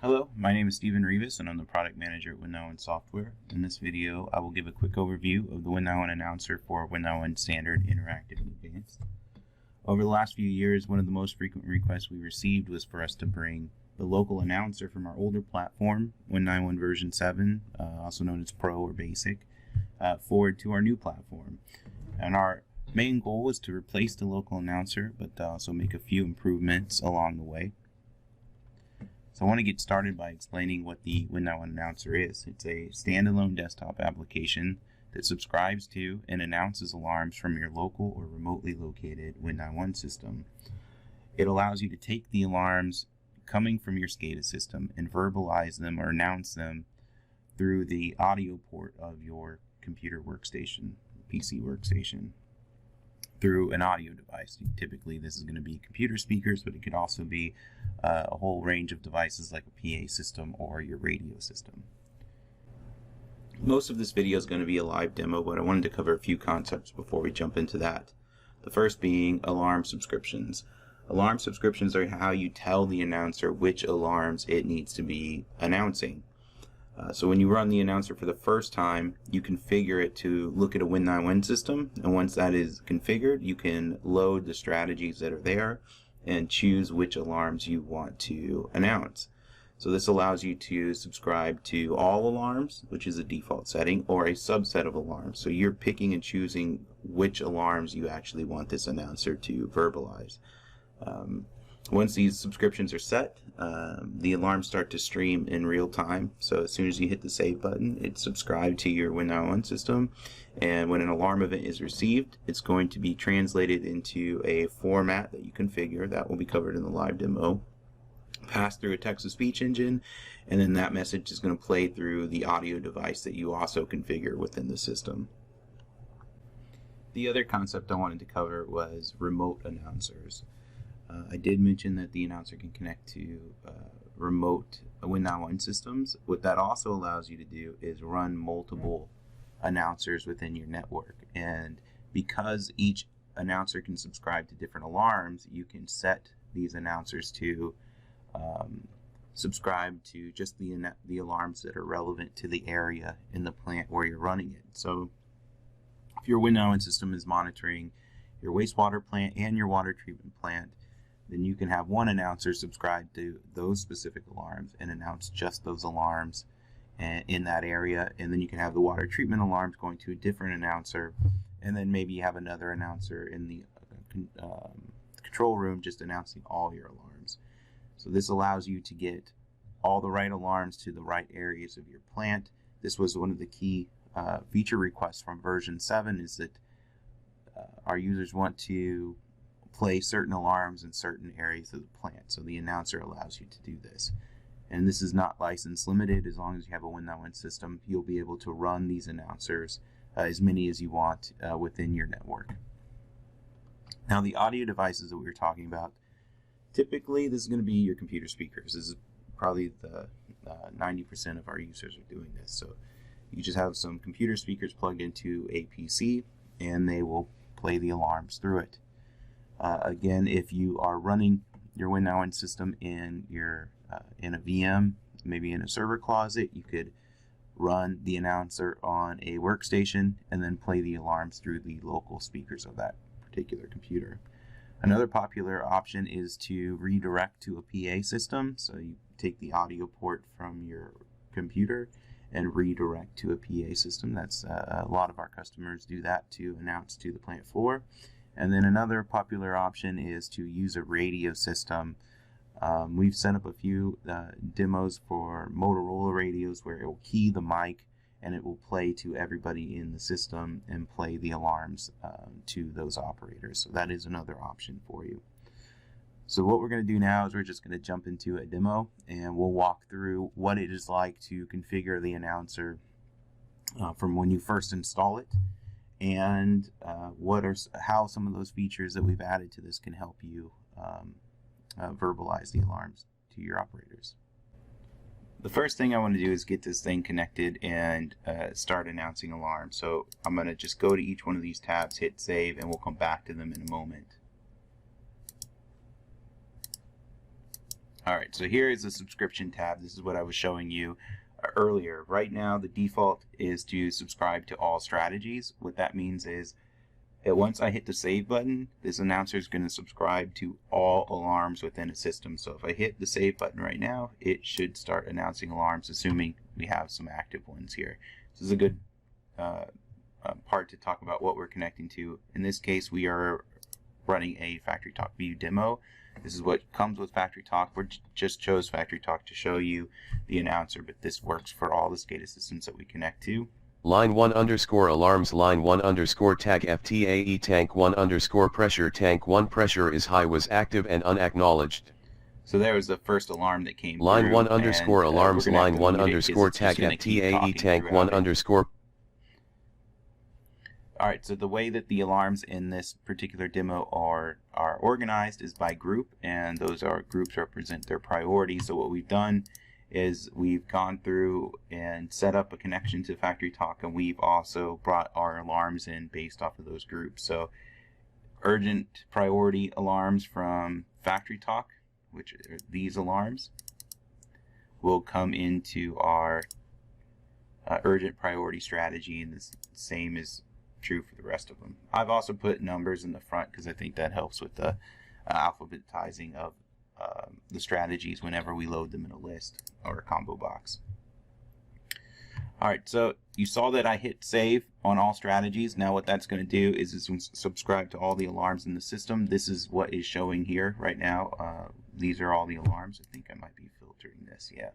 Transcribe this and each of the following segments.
Hello, my name is Steven Rivas and I'm the product manager at WIN-911 Software. In this video, I will give a quick overview of the WIN-911 announcer for WIN-911 Standard, Interactive, and Advanced. Over the last few years, one of the most frequent requests we received was for us to bring the local announcer from our older platform, WIN-911 version 7, also known as Pro or Basic, forward to our new platform. And our main goal was to replace the local announcer, but also make a few improvements along the way. So I want to get started by explaining what the WIN-911 announcer is. It's a standalone desktop application that subscribes to and announces alarms from your local or remotely located WIN-911 system. It allows you to take the alarms coming from your SCADA system and verbalize them or announce them through the audio port of your computer workstation, PC workstation, through an audio device. Typically this is going to be computer speakers, but it could also be a whole range of devices like a PA system or your radio system. Most of this video is going to be a live demo, but I wanted to cover a few concepts before we jump into that. The first being alarm subscriptions. Alarm subscriptions are how you tell the announcer which alarms it needs to be announcing. So when you run the announcer for the first time, you configure it to look at a WIN-911 system, and once that is configured, you can load the strategies that are there and choose which alarms you want to announce. So this allows you to subscribe to all alarms, which is a default setting, or a subset of alarms. So you're picking and choosing which alarms you actually want this announcer to verbalize. Once these subscriptions are set, the alarms start to stream in real time. So as soon as you hit the save button, it's subscribed to your WIN-911 system, and when an alarm event is received, it's going to be translated into a format that you configure that will be covered in the live demo, passed through a text-to-speech engine, and then that message is going to play through the audio device that you also configure within the system. The other concept I wanted to cover was remote announcers. I did mention that the announcer can connect to remote WIN-911 systems. What that also allows you to do is run multiple announcers within your network. And because each announcer can subscribe to different alarms, you can set these announcers to subscribe to just the alarms that are relevant to the area in the plant where you're running it. So if your WIN-911 system is monitoring your wastewater plant and your water treatment plant, then you can have one announcer subscribe to those specific alarms and announce just those alarms in that area. And then you can have the water treatment alarms going to a different announcer, and then maybe you have another announcer in the control room just announcing all your alarms. So this allows you to get all the right alarms to the right areas of your plant. This was one of the key feature requests from version 7, is that our users want to play certain alarms in certain areas of the plant. So the announcer allows you to do this. And this is not license limited. As long as you have a WIN-911 system, you'll be able to run these announcers, as many as you want, within your network. Now the audio devices that we were talking about, typically this is going to be your computer speakers. This is probably the 90% of our users are doing this. So you just have some computer speakers plugged into a PC and they will play the alarms through it. Again, if you are running your WIN-911 system in a VM, maybe in a server closet, you could run the announcer on a workstation and then play the alarms through the local speakers of that particular computer. Another popular option is to redirect to a PA system. So you take the audio port from your computer and redirect to a PA system. That's a lot of our customers do that to announce to the plant floor. And then another popular option is to use a radio system. We've set up a few demos for Motorola radios where it will key the mic and it will play to everybody in the system and play the alarms to those operators. So that is another option for you. So what we're going to do now is we're just going to jump into a demo and we'll walk through what it is like to configure the announcer from when you first install it, and how some of those features that we've added to this can help you verbalize the alarms to your operators. The first thing I want to do is get this thing connected and start announcing alarms. So I'm going to just go to each one of these tabs, hit save, and we'll come back to them in a moment. Alright, so here is the subscription tab. This is what I was showing you earlier. Right now the default is to subscribe to all strategies. What that means is once I hit the save button, this announcer is going to subscribe to all alarms within a system. So if I hit the save button right now, it should start announcing alarms, assuming we have some active ones here. This is a good part to talk about what we're connecting to. In this case, we are running a FactoryTalk View demo. This is what comes with FactoryTalk. We just chose FactoryTalk to show you the announcer, but this works for all the SCADA systems that we connect to. Line 1 underscore alarms, line 1 underscore tag FTAE tank 1 underscore pressure, tank 1 pressure is high, was active and unacknowledged. So there was the first alarm that came line through. Line 1 underscore alarms, line 1 underscore tag FTAE tank 1 underscore. Alright, so the way that the alarms in this particular demo are organized is by group, and those groups represent their priority. So what we've done is we've gone through and set up a connection to FactoryTalk, and we've also brought our alarms in based off of those groups. So urgent priority alarms from FactoryTalk, which are these alarms, will come into our urgent priority strategy, and the same is true for the rest of them. I've also put numbers in the front because I think that helps with the alphabetizing of the strategies whenever we load them in a list or a combo box. Alright, so you saw that I hit save on all strategies. Now what that's going to do is subscribe to all the alarms in the system. This is what is showing here right now. These are all the alarms. I think I might be filtering this. Yeah.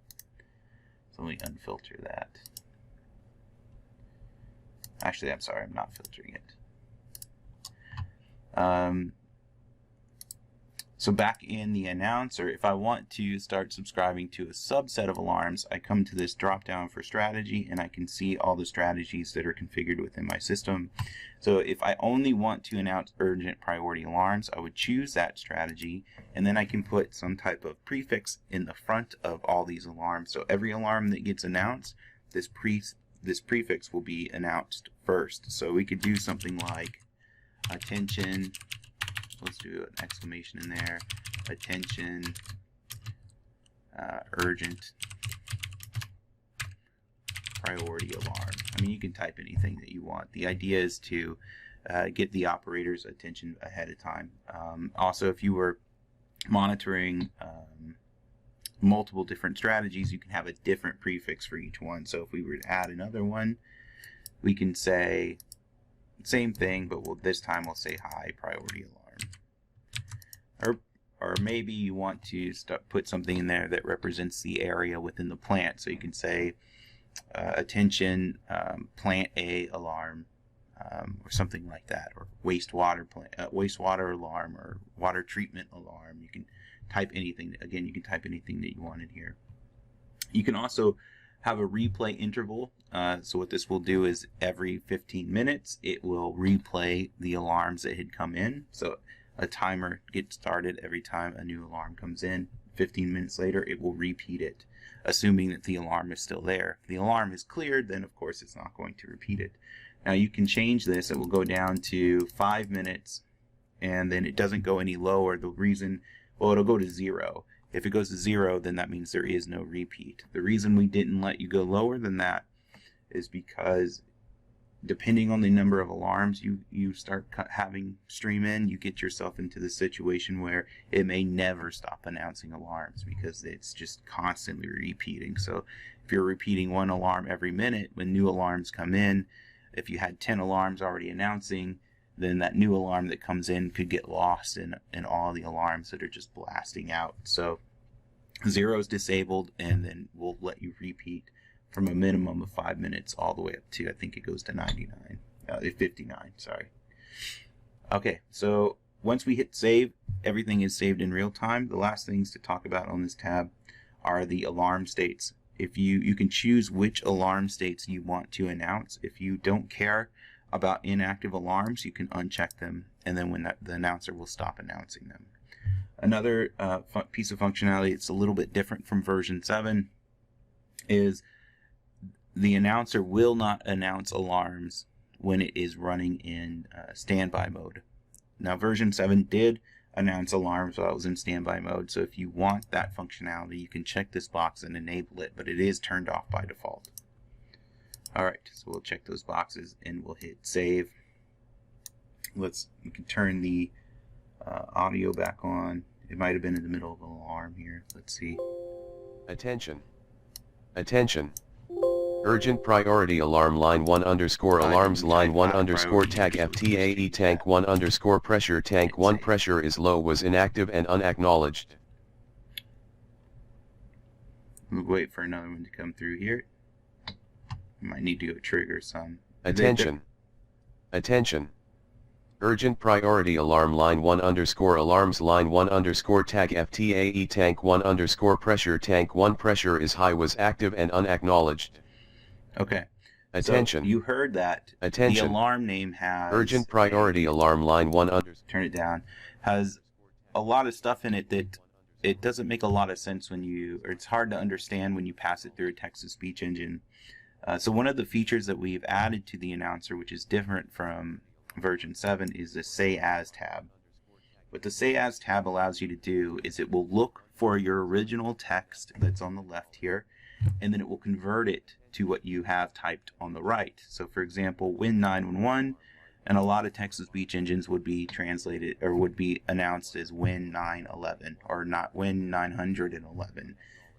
So let me unfilter that. Actually, I'm sorry, I'm not filtering it. So back in the announcer, if I want to start subscribing to a subset of alarms, I come to this drop down for strategy, and I can see all the strategies that are configured within my system. So if I only want to announce urgent priority alarms, I would choose that strategy, and then I can put some type of prefix in the front of all these alarms. So every alarm that gets announced, this prefix will be announced first. So we could do something like attention. Let's do an exclamation in there. Attention, urgent priority alarm. I mean, you can type anything that you want. The idea is to get the operator's attention ahead of time. Also, if you were monitoring multiple different strategies, you can have a different prefix for each one. So if we were to add another one, we can say same thing, but this time we'll say high priority alarm. Or maybe you want to put something in there that represents the area within the plant. So you can say attention plant A alarm, or something like that, or wastewater alarm, or water treatment alarm. You can type anything. Again, you can type anything that you want in here. You can also have a replay interval. So what this will do is every 15 minutes it will replay the alarms that had come in. So a timer gets started every time a new alarm comes in. 15 minutes later it will repeat it, assuming that the alarm is still there. If the alarm is cleared, then of course it's not going to repeat it. Now you can change this. It will go down to 5 minutes, and then it doesn't go any lower. The reason, well, it'll go to 0. If it goes to 0, then that means there is no repeat. The reason we didn't let you go lower than that is because depending on the number of alarms you start having stream in, you get yourself into the situation where it may never stop announcing alarms because it's just constantly repeating. So if you're repeating one alarm every minute, when new alarms come in, if you had 10 alarms already announcing, then that new alarm that comes in could get lost in all the alarms that are just blasting out. So 0 is disabled, and then we'll let you repeat from a minimum of 5 minutes all the way up to, I think it goes to 59, sorry. Okay, so once we hit save, everything is saved in real time. The last things to talk about on this tab are the alarm states. If you can choose which alarm states you want to announce. If you don't care about inactive alarms, you can uncheck them, and then when the announcer will stop announcing them. Another piece of functionality that's a little bit different from version 7 is the announcer will not announce alarms when it is running in standby mode. Now version 7 did announce alarms while I was in standby mode. So if you want that functionality, you can check this box and enable it, but it is turned off by default. Alright, so we'll check those boxes and we'll hit save. We can turn the audio back on. It might have been in the middle of an alarm here. Let's see. Attention. Attention. Urgent priority alarm line 1 underscore alarms line 1 underscore tag FTAE tank 1 underscore pressure tank 1 pressure is low was inactive and unacknowledged. We'll wait for another one to come through here. Might need to go trigger some. Attention. Attention. Urgent priority alarm line 1 underscore alarms line 1 underscore tag FTAE tank 1 underscore pressure tank 1 pressure is high was active and unacknowledged. Okay. Attention. So you heard that. Attention. The alarm name has urgent priority alarm line 1 turn it down. Has a lot of stuff in it that it doesn't make a lot of sense when or it's hard to understand when you pass it through a text-to-speech engine. So one of the features that we've added to the announcer, which is different from version 7, is the Say As tab. What the Say As tab allows you to do is it will look for your original text that's on the left here, and then it will convert it to what you have typed on the right. So for example, WIN-911, and a lot of text-to-speech engines would be translated or would be announced as WIN-911 or not WIN-911.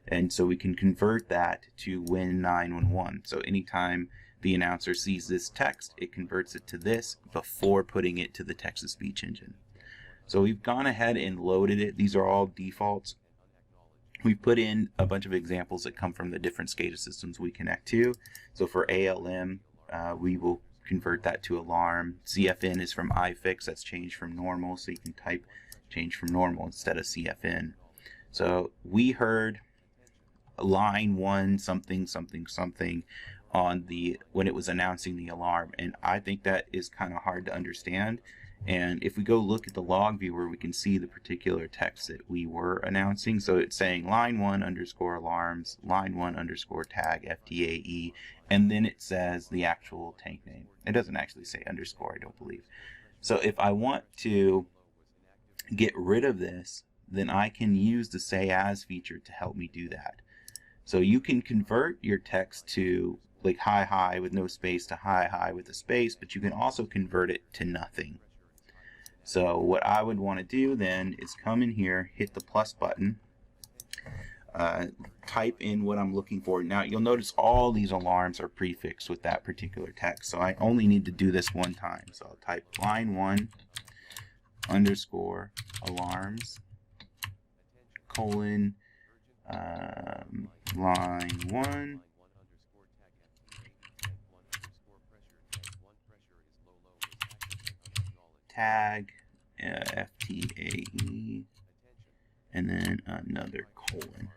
And so we can convert that to WIN-911. So anytime the announcer sees this text, it converts it to this before putting it to the text-to-speech engine. So we've gone ahead and loaded it. These are all defaults. We've put in a bunch of examples that come from the different SCADA systems we connect to. So for ALM, we will convert that to alarm. CFN is from iFix, that's changed from normal, so you can type change from normal instead of CFN. So we heard line 1 something something something on when it was announcing the alarm, and I think that is kind of hard to understand. And if we go look at the log viewer, we can see the particular text that we were announcing. So it's saying line 1 underscore alarms, line 1 underscore tag FTAE, and then it says the actual tank name. It doesn't actually say underscore, I don't believe. So if I want to get rid of this, then I can use the Say As feature to help me do that. So you can convert your text to like hi with no space to hi with a space, but you can also convert it to nothing. So what I would want to do then is come in here, hit the plus button, type in what I'm looking for. Now you'll notice all these alarms are prefixed with that particular text, so I only need to do this one time. So I'll type line 1 underscore alarms colon line 1 tag FTAE and then another colon.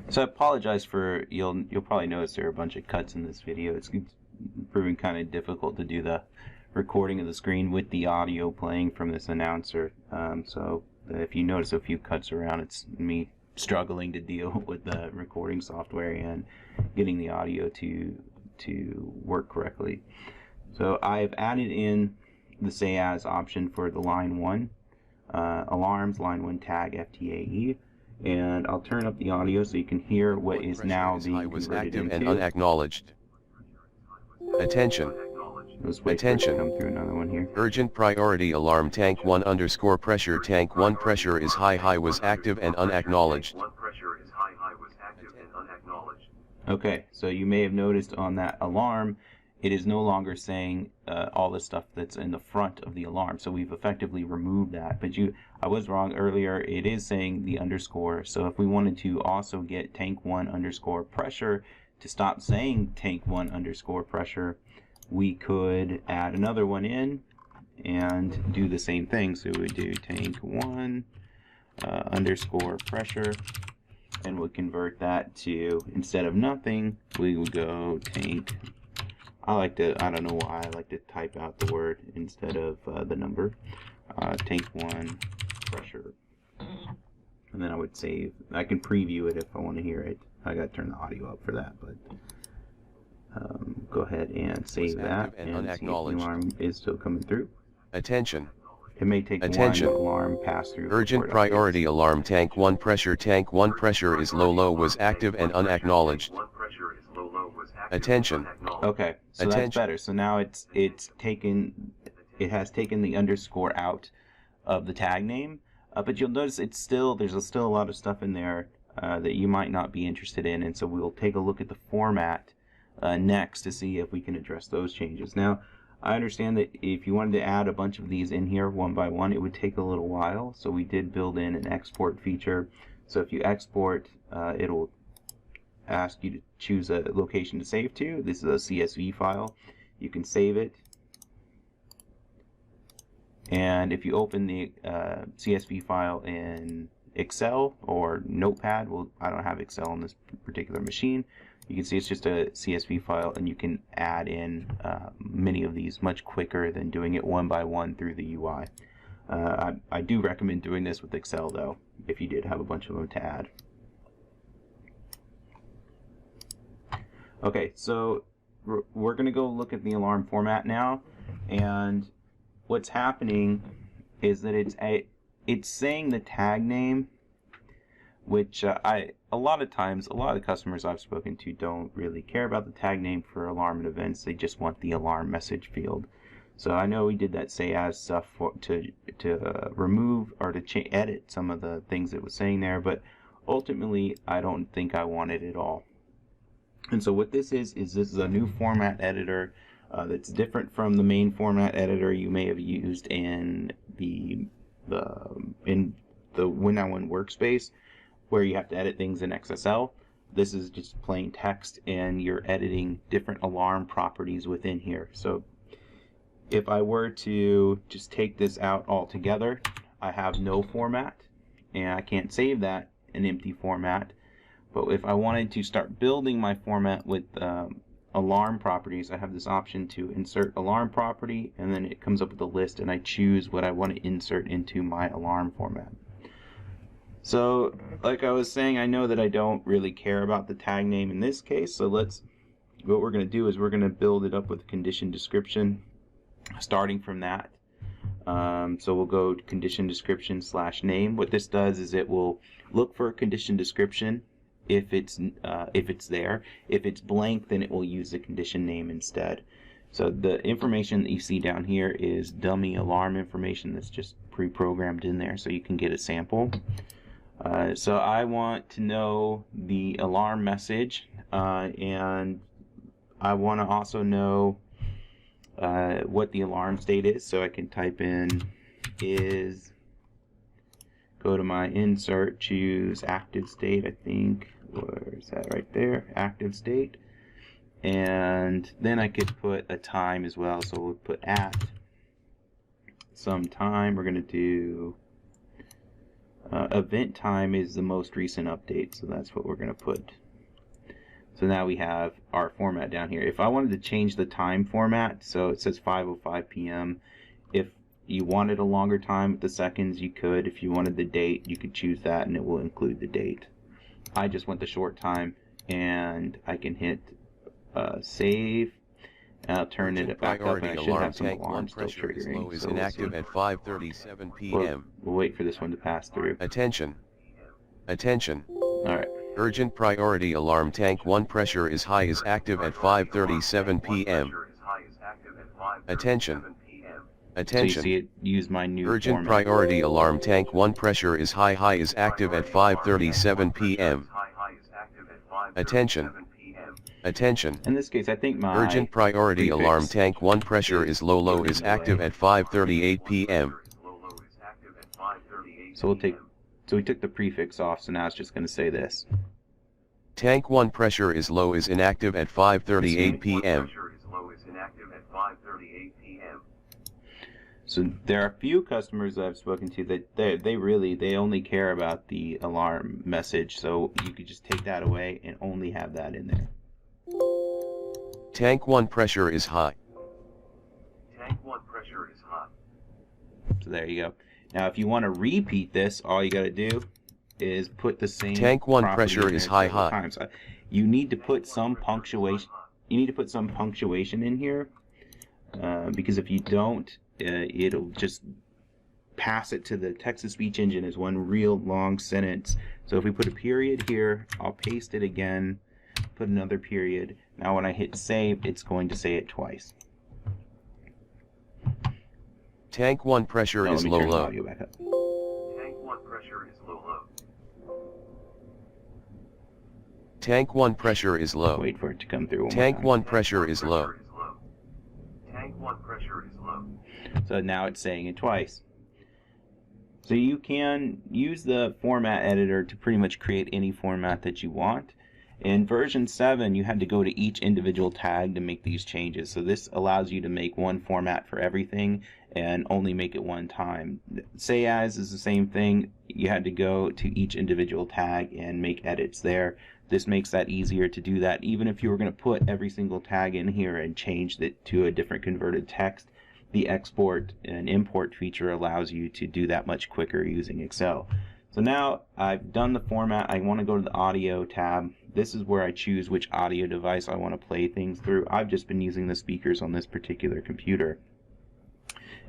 So I apologize for you'll probably notice there are a bunch of cuts in this video. It's proving kind of difficult to do the recording of the screen with the audio playing from this announcer. So if you notice a few cuts around, it's me struggling to deal with the recording software and getting the audio to work correctly. So I've added in the Say As option for the line 1 alarms, line 1 tag FTAE, and I'll turn up the audio so you can hear what is now being converted into. And unacknowledged. Attention. Attention. Come through another one here. Urgent priority alarm tank 1 underscore pressure tank 1 pressure is high was active and unacknowledged. Okay, so you may have noticed on that alarm, it is no longer saying all the stuff that's in the front of the alarm. So we've effectively removed that. But I was wrong earlier. It is saying the underscore. So if we wanted to also get tank 1 underscore pressure to stop saying tank 1 underscore pressure, we could add another one in and do the same thing. So we would do tank 1 underscore pressure, and we'll convert that to, instead of nothing, we would go tank. I don't know why, I like to type out the word instead of the number. Tank 1 pressure. And then I would save. I can preview it if I want to hear it. I got to turn the audio up for that, but Go ahead and save that and and see if the unacknowledged. alarm is still coming through. Attention. It may take Attention. one alarm pass through. Urgent priority alarm tank 1 pressure is low was active and unacknowledged. Attention. Okay, so Attention. that's better. So now it has taken the underscore out of the tag name, but you'll notice there's still a lot of stuff in there that you might not be interested in, and so we'll take a look at the format next to see if we can address those changes. Now, I understand that if you wanted to add a bunch of these in here one by one, it would take a little while, so we did build in an export feature. So if you export, it'll ask you to choose a location to save to. This is a CSV file. You can save it, and if you open the CSV file in Excel or Notepad, well, I don't have Excel on this particular machine, you can see it's just a CSV file, and you can add in many of these much quicker than doing it one by one through the UI. I do recommend doing this with Excel, though, if you did have a bunch of them to add. Okay, so we're going to go look at the alarm format now, and what's happening is that it's saying the tag name, which a lot of times, a lot of the customers I've spoken to don't really care about the tag name for alarm and events. They just want the alarm message field. So I know we did that say as stuff to remove or to edit some of the things it was saying there, but ultimately I don't think I want it at all. And so what this is this is a new format editor that's different from the main format editor you may have used in the WIN-911 workspace, where you have to edit things in XSL. This is just plain text, and you're editing different alarm properties within here. So if I were to just take this out altogether, I have no format, and I can't save that in empty format. But if I wanted to start building my format with alarm properties, I have this option to insert alarm property, and then it comes up with a list, and I choose what I want to insert into my alarm format. So, like I was saying, I know that I don't really care about the tag name in this case, so what we're going to do is we're going to build it up with a condition description, starting from that. So we'll go to condition description / name. What this does is it will look for a condition description if it's there. If it's blank, then it will use the condition name instead. So the information that you see down here is dummy alarm information that's just pre-programmed in there, so you can get a sample. So I want to know the alarm message, and I want to also know what the alarm state is, so I can type in is, go to my insert, choose active state, I think, where is that, right there, active state, and then I could put a time as well, so we'll put at some time. We're going to do event time is the most recent update, so that's what we're going to put. So now we have our format down here. If I wanted to change the time format, so it says 5:05 p.m. If you wanted a longer time with the seconds, you could. If you wanted the date, you could choose that, and it will include the date. I just want the short time, and I can hit save, and I'll turn it back up, and I should have some alarms still triggering. Is inactive at 5:37 p.m. We'll wait for this one to pass through. Attention. Attention. Alright. Urgent priority alarm tank 1 pressure is high is active at 5:37 p.m. Attention. Attention. So you see it use my new Urgent format. priority alarm tank 1 pressure is high is active at 5:37 p.m. Attention. Attention. In this case, I think my urgent priority prefix alarm tank 1 pressure is low is active at 5:38 p.m. So we took the prefix off, so now it's just going to say this. Tank 1 pressure is low is inactive at 5:38 p.m. So there are a few customers that I've spoken to that they only care about the alarm message, so you could just take that away and only have that in there. Tank 1 pressure is high. Tank 1 pressure is high. So there you go. Now if you want to repeat this, all you got to do is put the same Tank 1 property pressure in is there high several times. You need to put some punctuation. you need to put some punctuation in here, because if you don't, it'll just pass it to the text-to-speech engine as one real long sentence. So if we put a period here, I'll paste it again, put another period. Now when I hit save, it's going to say it twice. Tank 1 pressure Now is let me turn the low. audio back up. Tank 1 pressure is low. Tank 1 pressure is low. Wait for it to come through one more Tank time. 1 pressure is low. Tank 1 pressure is low. So now it's saying it twice. So you can use the format editor to pretty much create any format that you want. In version 7, you had to go to each individual tag to make these changes. So this allows you to make one format for everything and only make it one time. Say as is the same thing. You had to go to each individual tag and make edits there. This makes that easier to do that. Even if you were going to put every single tag in here and change it to a different converted text, the export and import feature allows you to do that much quicker using Excel. So now I've done the format. I want to go to the audio tab. This is where I choose which audio device I want to play things through. I've just been using the speakers on this particular computer.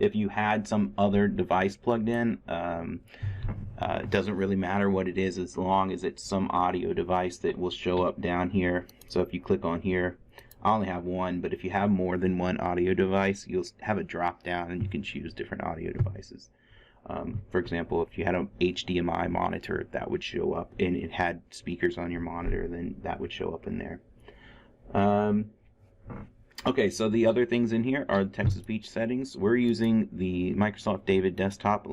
If you had some other device plugged in, it doesn't really matter what it is as long as it's some audio device that will show up down here. So if you click on here, I only have one, but if you have more than one audio device, you'll have a drop down and you can choose different audio devices. For example, if you had an HDMI monitor, that would show up, and it had speakers on your monitor, then that would show up in there. Okay, so the other things in here are the text-to-speech settings. We're using the Microsoft David desktop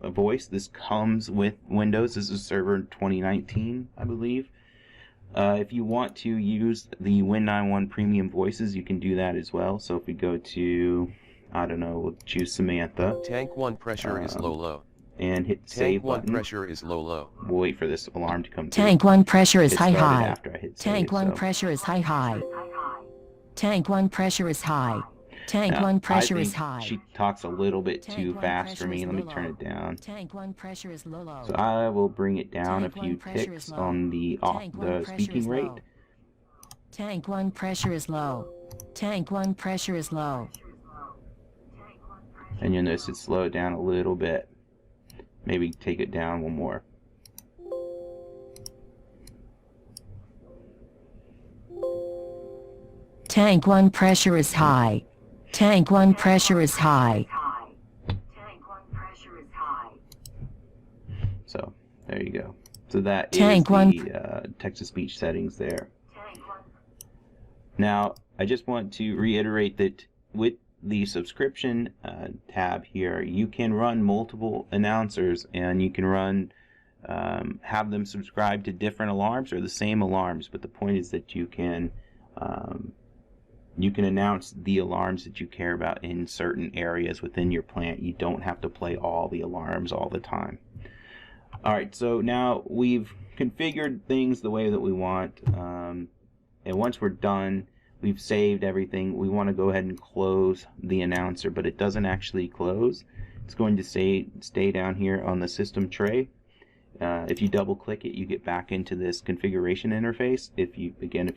voice. This comes with Windows. This is Server 2019, I believe. If you want to use the WIN-911 premium voices, you can do that as well. So if we go to, I don't know, we'll choose Samantha. Tank 1 pressure is low. And hit save Tank 1 button. pressure is low. We'll wait for this alarm to come through. Tank 1 pressure is It high started high. after I hit Tank save, 1 so. pressure is high high. Tank 1 pressure is high. Tank Now, 1 pressure I is think high. she talks a little bit Tank too 1 fast for pressure me. is Let me low. turn it down. Tank 1 pressure is low. So I will bring it down Tank a 1 few pressure ticks is low. on the Tank 1 pressure speaking is rate. low. Tank 1 pressure is low. Tank 1 pressure is low. And you'll notice it slowed down a little bit. Maybe take it down one more. Tank 1 pressure is high. Tank 1 pressure is high. So there you go. So that Tank is one- the text-to-speech settings there. Now I just want to reiterate that with the subscription tab here, you can run multiple announcers, and you can run have them subscribe to different alarms or the same alarms. But the point is that you can announce the alarms that you care about in certain areas within your plant. You don't have to play all the alarms all the time. Alright, so now we've configured things the way that we want, and once we're done, we've saved everything. We want to go ahead and close the announcer, but it doesn't actually close. It's going to stay down here on the system tray. If you double click it, you get back into this configuration interface. If you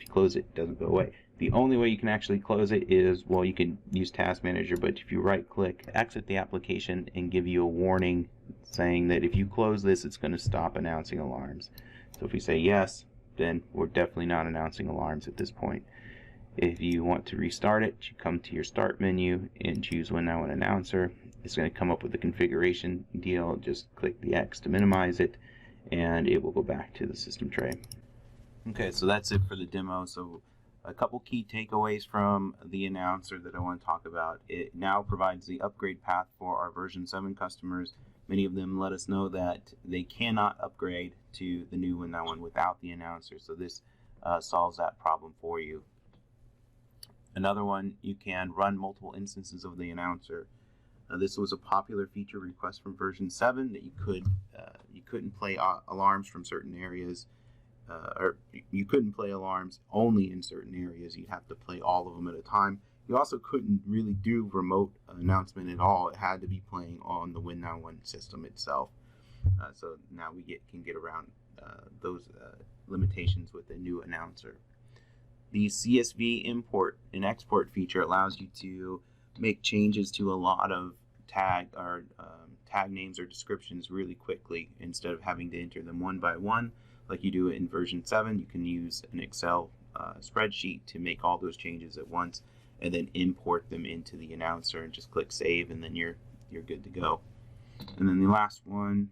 close it, it doesn't go away. The only way you can actually close it is, well, you can use Task Manager, but if you right click, exit the application and give you a warning saying that if you close this, it's going to stop announcing alarms. So if we say yes, then we're definitely not announcing alarms at this point. If you want to restart it, you come to your start menu and choose WIN-911 Announcer. It's going to come up with a configuration deal. Just click the X to minimize it, and it will go back to the system tray. Okay, so that's it for the demo. So a couple key takeaways from the announcer that I want to talk about. It now provides the upgrade path for our version 7 customers. Many of them let us know that they cannot upgrade to the new WIN-911 without the announcer, so this solves that problem for you. Another one, you can run multiple instances of the announcer. This was a popular feature request from version 7 that you couldn't play alarms from certain areas, or you couldn't play alarms only in certain areas. You'd have to play all of them at a time. You also couldn't really do remote announcement at all. It had to be playing on the WIN-911 system itself. So now we can get around those limitations with the new announcer. The CSV import and export feature allows you to make changes to a lot of tag names or descriptions really quickly instead of having to enter them one by one like you do in version 7. You can use an Excel spreadsheet to make all those changes at once and then import them into the announcer and just click save, and then you're good to go. And then the last one,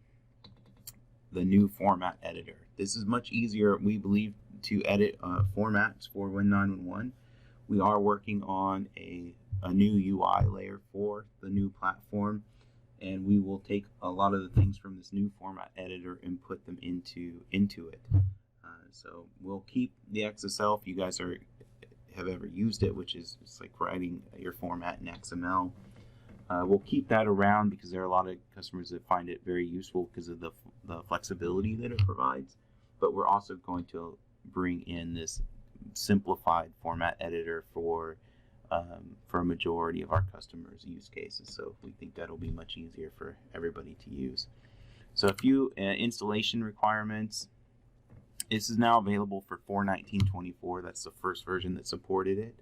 the new format editor. This is much easier, we believe, to edit formats for WIN-911. We are working on a new UI layer for the new platform, and we will take a lot of the things from this new format editor and put them into it. So we'll keep the XSL if you guys have ever used it, which is it's like writing your format in XML. We'll keep that around because there are a lot of customers that find it very useful because of the flexibility that it provides. But we're also going to bring in this simplified format editor for a majority of our customers' use cases. So we think that'll be much easier for everybody to use. So a few installation requirements. This is now available for 4.19.24. That's the first version that supported it.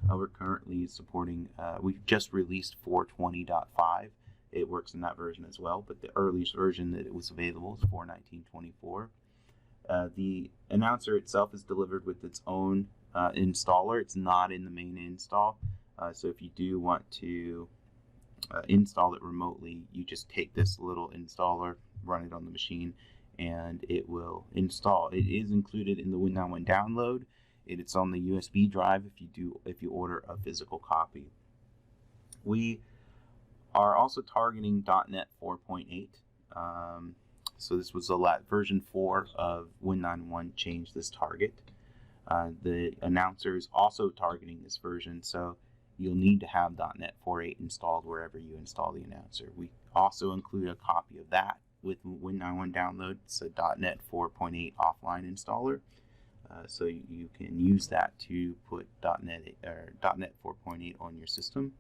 We're currently supporting, we've just released 4.20.5. It works in that version as well, but the earliest version that it was available is 4.19.24. The announcer itself is delivered with its own installer. It's not in the main install. So if you do want to install it remotely, you just take this little installer, run it on the machine, and it will install. It is included in the WIN-911 download. It's on the USB drive if you order a physical copy. We are also targeting .NET 4.8. So this was version 4 of WIN-911 changed this target. The announcer is also targeting this version, so you'll need to have .NET 4.8 installed wherever you install the announcer. We also include a copy of that with WIN-911 download. It's a .NET 4.8 offline installer, so you can use that to put .NET 4.8 on your system.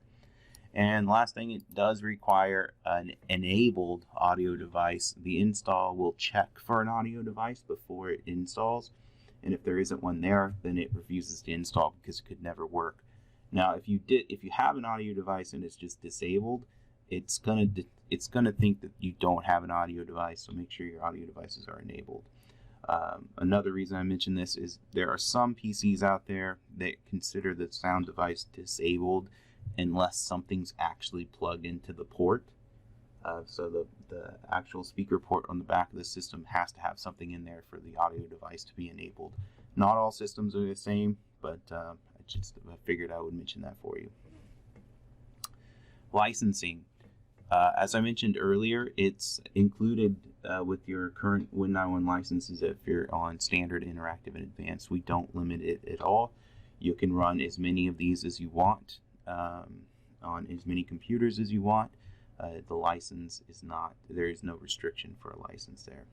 And last thing, it does require an enabled audio device. The install will check for an audio device before it installs, and if there isn't one there, then it refuses to install because it could never work. Now, if you have an audio device and it's just disabled, it's gonna think that you don't have an audio device. So make sure your audio devices are enabled. Another reason I mention this is there are some PCs out there that consider the sound device disabled unless something's actually plugged into the port. So the actual speaker port on the back of the system has to have something in there for the audio device to be enabled. Not all systems are the same, but I figured I would mention that for you. Licensing. As I mentioned earlier, it's included with your current WIN-911 licenses if you're on standard, interactive, and advanced. We don't limit it at all. You can run as many of these as you want on as many computers as you want. The license is not, there is no restriction for a license there.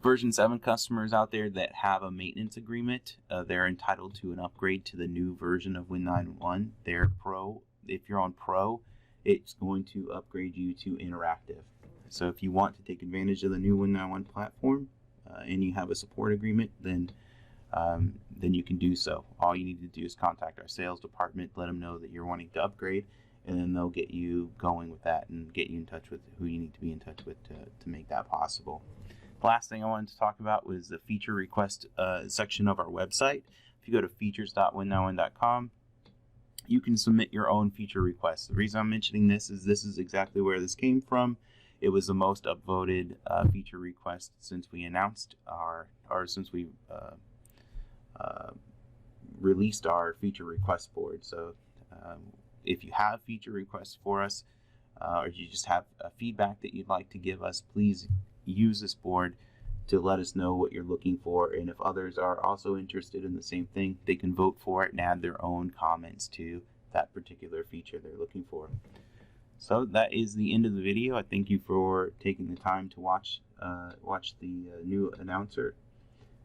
Version 7 customers out there that have a maintenance agreement, they're entitled to an upgrade to the new version of WIN-911. They're Pro. If you're on Pro, it's going to upgrade you to interactive. So if you want to take advantage of the new WIN-911 platform and you have a support agreement, then you can do so. All you need to do is contact our sales department, let them know that you're wanting to upgrade, and then they'll get you going with that and get you in touch with who you need to be in touch with to make that possible. The last thing I wanted to talk about was the feature request section of our website. If you go to features.win911.com, you can submit your own feature requests. The reason I'm mentioning this is exactly where this came from. It was the most upvoted feature request since we announced since we released our feature request board. So if you have feature requests for us, or you just have feedback that you'd like to give us, please use this board to let us know what you're looking for. And if others are also interested in the same thing, they can vote for it and add their own comments to that particular feature they're looking for. So that is the end of the video. I thank you for taking the time to watch the new announcer.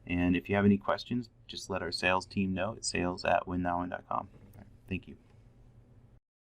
And if you have any questions, just let our sales team know at sales@win911.com. Thank you.